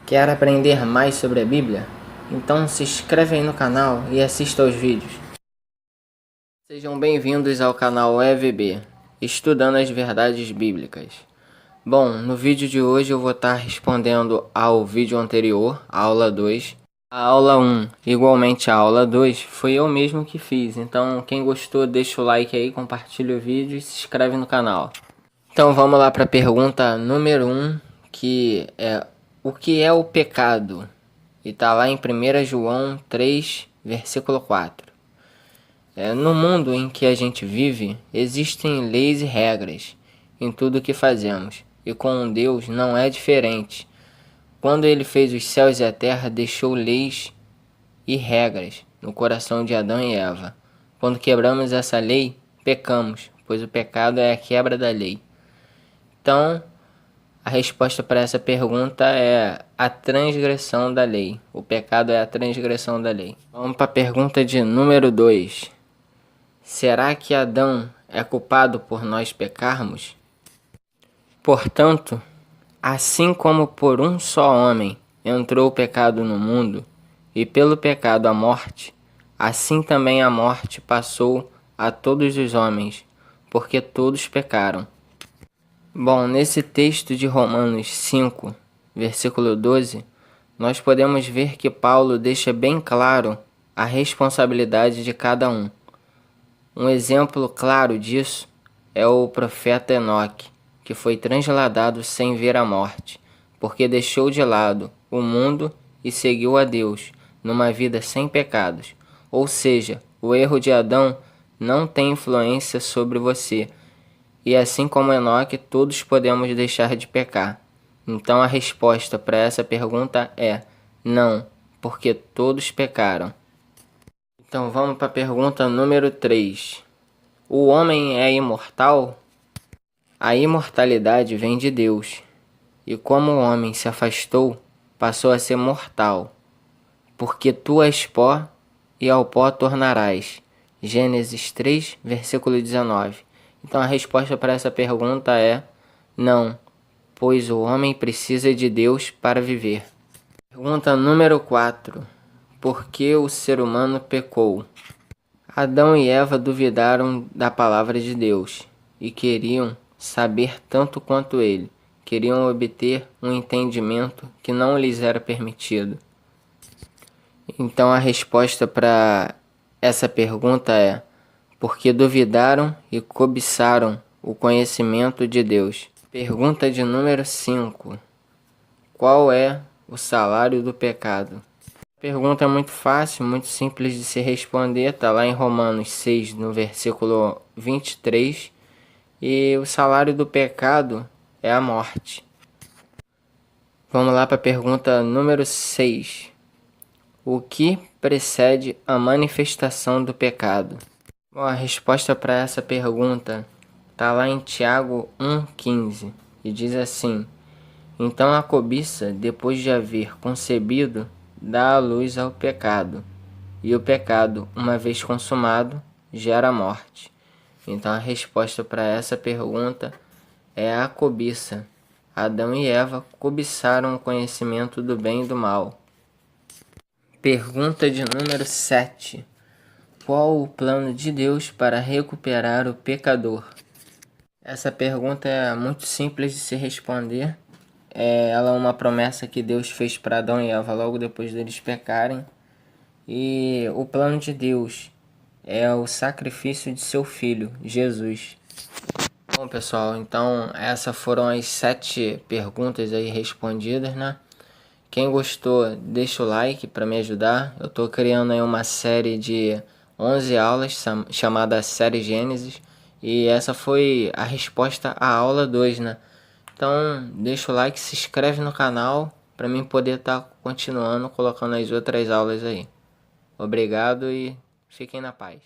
Quer aprender mais sobre a Bíblia? Então se inscreve aí no canal e assista aos vídeos. Sejam bem-vindos ao canal EVB, Estudando as Verdades Bíblicas. Bom, no vídeo de hoje eu vou estar respondendo ao vídeo anterior, a aula 2. A aula 1, igualmente a aula 2, foi eu mesmo que fiz. Então quem gostou deixa o like aí, compartilha o vídeo e se inscreve no canal. Então vamos lá para a pergunta número 1, que é: o que é o pecado? E está lá em 1 João 3, versículo 4. No mundo em que a gente vive, existem leis e regras em tudo o que fazemos. E com Deus não é diferente. Quando Ele fez os céus e a terra, deixou leis e regras no coração de Adão e Eva. Quando quebramos essa lei, pecamos, pois o pecado é a quebra da lei. Então, a resposta para essa pergunta é a transgressão da lei. O pecado é a transgressão da lei. Vamos para a pergunta de número 2. Será que Adão é culpado por nós pecarmos? Portanto, assim como por um só homem entrou o pecado no mundo, e pelo pecado a morte, assim também a morte passou a todos os homens, porque todos pecaram. Bom, nesse texto de Romanos 5, versículo 12, nós podemos ver que Paulo deixa bem claro a responsabilidade de cada um. Um exemplo claro disso é o profeta Enoque, que foi transladado sem ver a morte, porque deixou de lado o mundo e seguiu a Deus numa vida sem pecados. Ou seja, o erro de Adão não tem influência sobre você. E assim como Enoque, todos podemos deixar de pecar. Então a resposta para essa pergunta é não, porque todos pecaram. Então vamos para a pergunta número 3. O homem é imortal? A imortalidade vem de Deus. E como o homem se afastou, passou a ser mortal. Porque tu és pó e ao pó tornarás. Gênesis 3, versículo 19. Então a resposta para essa pergunta é não, pois o homem precisa de Deus para viver. Pergunta número 4. Por que o ser humano pecou? Adão e Eva duvidaram da palavra de Deus e queriam saber tanto quanto ele. Queriam obter um entendimento que não lhes era permitido. Então a resposta para essa pergunta é: porque duvidaram e cobiçaram o conhecimento de Deus. Pergunta de número 5. Qual é o salário do pecado? Pergunta é muito fácil, muito simples de se responder. Está lá em Romanos 6, no versículo 23. E o salário do pecado é a morte. Vamos lá para a pergunta número 6. O que precede a manifestação do pecado? Bom, a resposta para essa pergunta está lá em Tiago 1,15 e diz assim: então a cobiça, depois de haver concebido, dá a luz ao pecado, e o pecado, uma vez consumado, gera morte. Então a resposta para essa pergunta é a cobiça. Adão e Eva cobiçaram o conhecimento do bem e do mal. Pergunta de número 7. Qual o plano de Deus para recuperar o pecador? Essa pergunta é muito simples de se responder. Ela é uma promessa que Deus fez para Adão e Eva logo depois deles pecarem. E o plano de Deus é o sacrifício de seu Filho, Jesus. Bom, pessoal, então essas foram as 7 perguntas aí respondidas, né? Quem gostou, deixa o like para me ajudar. Eu estou criando aí uma série de 11 aulas chamada Série Gênesis. E essa foi a resposta à aula 2, né? Então deixa o like, se inscreve no canal para mim poder estar continuando colocando as outras aulas aí. Obrigado e fiquem na paz.